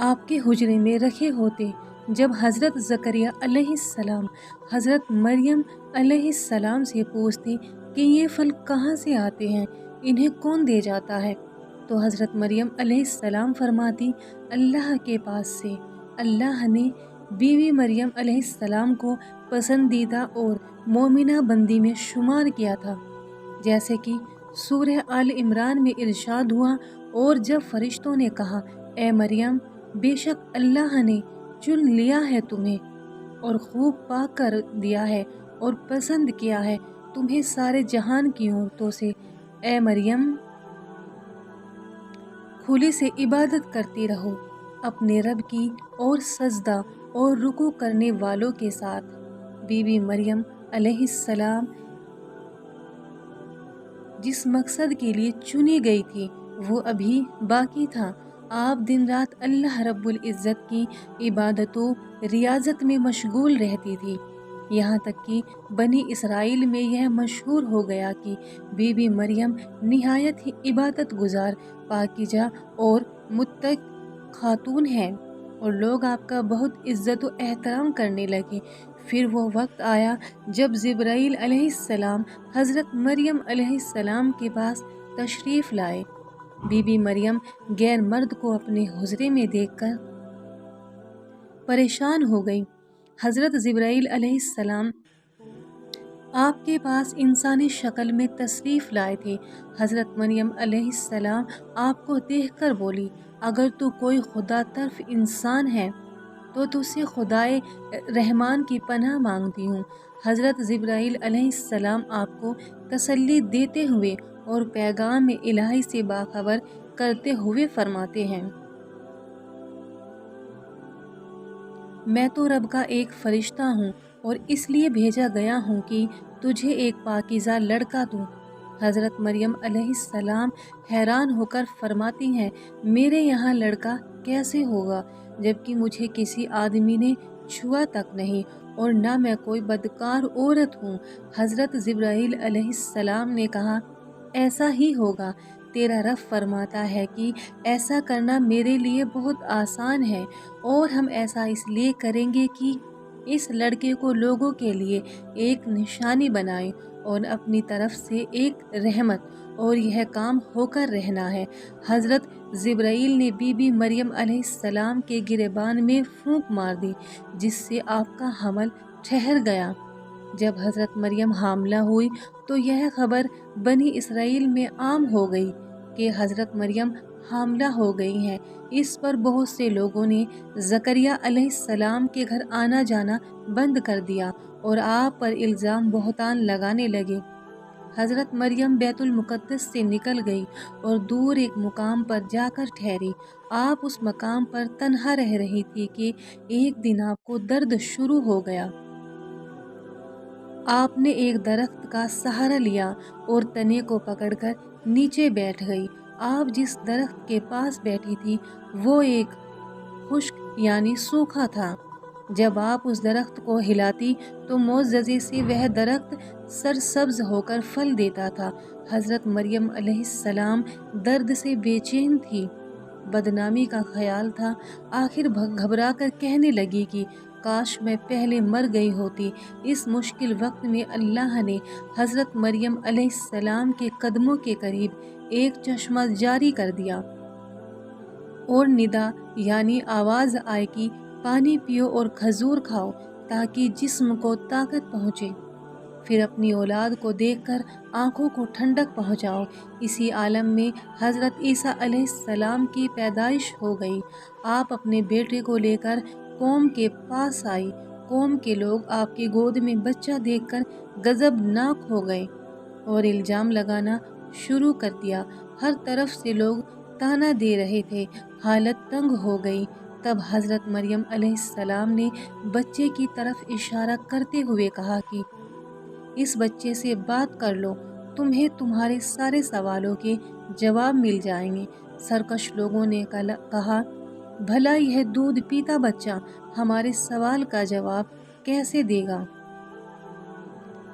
آپ کے حجرے میں رکھے ہوتے جب حضرت زکریا علیہ السلام حضرت مریم علیہ السلام سے پوچھتے کہ یہ پھل کہاں سے آتے ہیں، انہیں کون دے جاتا ہے، تو حضرت مریم علیہ السلام فرماتی اللہ کے پاس سے۔ اللہ نے بیوی مریم علیہ السلام کو پسندیدہ اور مومنہ بندی میں شمار کیا تھا، جیسے کہ سورہ آل عمران میں ارشاد ہوا، اور جب فرشتوں نے کہا اے مریم بے شک اللہ نے چن لیا ہے تمہیں اور خوب پاک کر دیا ہے اور پسند کیا ہے تمہیں سارے جہان کی عورتوں سے، اے مریم کھلی سے عبادت کرتی رہو اپنے رب کی اور سجدہ اور رکوع کرنے والوں کے ساتھ۔ بی بی مریم علیہ السلام جس مقصد کے لیے چنی گئی تھی وہ ابھی باقی تھا۔ آپ دن رات اللہ رب العزت کی عبادت و ریاضت میں مشغول رہتی تھی، یہاں تک کہ بنی اسرائیل میں یہ مشہور ہو گیا کہ بی بی مریم نہایت ہی عبادت گزار، پاکیزہ اور متقی خاتون ہے، اور لوگ آپ کا بہت عزت و احترام کرنے لگے۔ پھر وہ وقت آیا جب جبرائیل علیہ السلام حضرت مریم علیہ السلام کے پاس تشریف لائے۔ بی بی مریم غیر مرد کو اپنے حجرے میں دیکھ کر پریشان ہو گئی۔ حضرت جبرائیل علیہ السلام آپ کے پاس انسانی شکل میں تشریف لائے تھے۔ حضرت مریم علیہ السلام آپ کو دیکھ کر بولی اگر تو کوئی خدا طرف انسان ہے تو تجھ سے خدائے رحمان کی پناہ مانگتی ہوں۔ حضرت جبرائیل علیہ السلام آپ کو تسلی دیتے ہوئے اور پیغام الہی سے باخبر کرتے ہوئے فرماتے ہیں میں تو رب کا ایک فرشتہ ہوں اور اس لیے بھیجا گیا ہوں کہ تجھے ایک پاکیزہ لڑکا دوں۔ حضرت مریم علیہ السلام حیران ہو کر فرماتی ہیں میرے یہاں لڑکا کیسے ہوگا جبکہ مجھے کسی آدمی نے چھوا تک نہیں اور نہ میں کوئی بدکار عورت ہوں۔ حضرت جبرائیل علیہ السلام نے کہا ایسا ہی ہوگا، تیرا رب فرماتا ہے کہ ایسا کرنا میرے لیے بہت آسان ہے، اور ہم ایسا اس لیے کریں گے کہ اس لڑکے کو لوگوں کے لیے ایک نشانی بنائیں اور اپنی طرف سے ایک رحمت، اور یہ کام ہو کر رہنا ہے۔ حضرت جبرائیل نے بی بی مریم علیہ السلام کے گریبان میں پھونک مار دی جس سے آپ کا حمل ٹھہر گیا۔ جب حضرت مریم حاملہ ہوئی تو یہ خبر بنی اسرائیل میں عام ہو گئی کہ حضرت مریم حاملہ ہو گئی ہیں۔ اس پر بہت سے لوگوں نے زکریا علیہ السلام کے گھر آنا جانا بند کر دیا اور آپ پر الزام بہتان لگانے لگے۔ حضرت مریم بیت المقدس سے نکل گئی اور دور ایک مقام پر جا کر ٹھہری۔ آپ اس مقام پر تنہا رہ رہی تھی کہ ایک دن آپ کو درد شروع ہو گیا۔ آپ نے ایک درخت کا سہارا لیا اور تنے کو پکڑ کر نیچے بیٹھ گئی۔ آپ جس درخت کے پاس بیٹھی تھی وہ ایک خشک یعنی سوکھا تھا۔ جب آپ اس درخت کو ہلاتی تو معجزے سے وہ درخت سرسبز ہو کر پھل دیتا تھا۔ حضرت مریم علیہ السلام درد سے بے چین تھی، بدنامی کا خیال تھا۔ آخر گھبرا کر کہنے لگی کہ کاش میں پہلے مر گئی ہوتی۔ اس مشکل وقت میں اللہ نے حضرت مریم علیہ السلام کے قدموں کے قریب ایک چشمہ جاری کر دیا اور ندا یعنی آواز آئے کہ پانی پیو اور کھجور کھاؤ تاکہ جسم کو طاقت پہنچے، پھر اپنی اولاد کو دیکھ کر آنکھوں کو ٹھنڈک پہنچاؤ۔ اسی عالم میں حضرت عیسیٰ علیہ السلام کی پیدائش ہو گئی۔ آپ اپنے بیٹے کو لے کر قوم کے پاس آئی۔ قوم کے لوگ آپ کی گود میں بچہ دیکھ کر غضبناک ہو گئے اور الزام لگانا شروع کر دیا۔ ہر طرف سے لوگ طعنہ دے رہے تھے، حالت تنگ ہو گئی۔ تب حضرت مریم علیہ السلام نے بچے کی طرف اشارہ کرتے ہوئے کہا کہ اس بچے سے بات کر لو، تمہیں تمہارے سارے سوالوں کے جواب مل جائیں گے۔ سرکش لوگوں نے کہا بھلا یہ دودھ پیتا بچہ ہمارے سوال کا جواب کیسے دے گا؟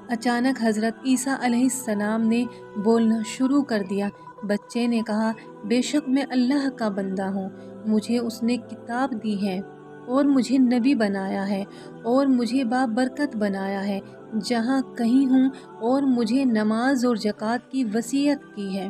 اچانک حضرت عیسیٰ علیہ السلام نے بولنا شروع کر دیا۔ بچے نے کہا بے شک میں اللہ کا بندہ ہوں، مجھے اس نے کتاب دی ہے اور مجھے نبی بنایا ہے اور مجھے بابرکت بنایا ہے جہاں کہیں ہوں، اور مجھے نماز اور زکوٰۃ کی وصیت کی ہے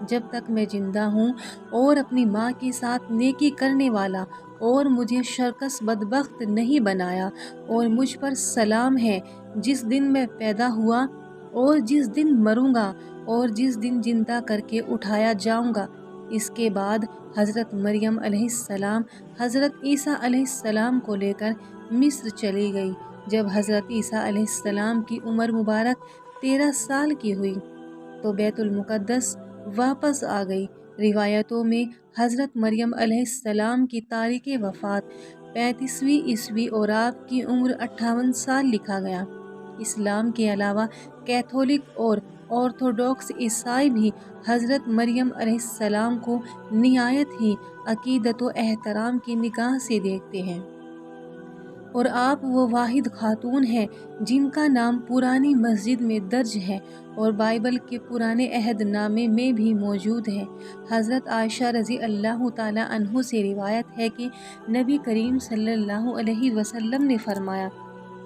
جب تک میں زندہ ہوں، اور اپنی ماں کے ساتھ نیکی کرنے والا، اور مجھے شرکس بدبخت نہیں بنایا، اور مجھ پر سلام ہے جس دن میں پیدا ہوا اور جس دن مروں گا اور جس دن زندہ کر کے اٹھایا جاؤں گا۔ اس کے بعد حضرت مریم علیہ السلام حضرت عیسیٰ علیہ السلام کو لے کر مصر چلی گئی۔ جب حضرت عیسیٰ علیہ السلام کی عمر مبارک 13 سال کی ہوئی تو بیت المقدس واپس آ گئی۔ روایتوں میں حضرت مریم علیہ السلام کی تاریخ وفات 35ویں عیسوی اور آپ کی عمر 58 سال لکھا گیا۔ اسلام کے علاوہ کیتھولک اور آرتھوڈاکس عیسائی بھی حضرت مریم علیہ السلام کو نہایت ہی عقیدت و احترام کی نگاہ سے دیکھتے ہیں، اور آپ وہ واحد خاتون ہیں جن کا نام پرانی مسجد میں درج ہے اور بائبل کے پرانے عہد نامے میں بھی موجود ہے۔ حضرت عائشہ رضی اللہ تعالی عنہ سے روایت ہے کہ نبی کریم صلی اللہ علیہ وسلم نے فرمایا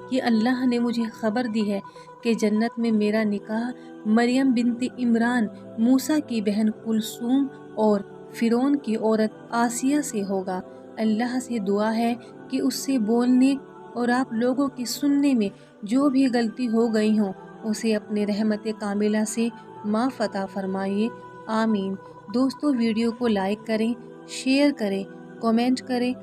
کہ اللہ نے مجھے خبر دی ہے کہ جنت میں میرا نکاح مریم بنت عمران، موسیٰ کی بہن کلثوم اور فرعون کی عورت آسیہ سے ہوگا۔ اللہ سے دعا ہے کہ اس سے بولنے اور آپ لوگوں کے سننے میں جو بھی غلطی ہو گئی ہوں اسے اپنے رحمت کاملہ سے معاف عطا فرمائیے، آمین۔ دوستو، ویڈیو کو لائک کریں، شیئر کریں، کامنٹ کریں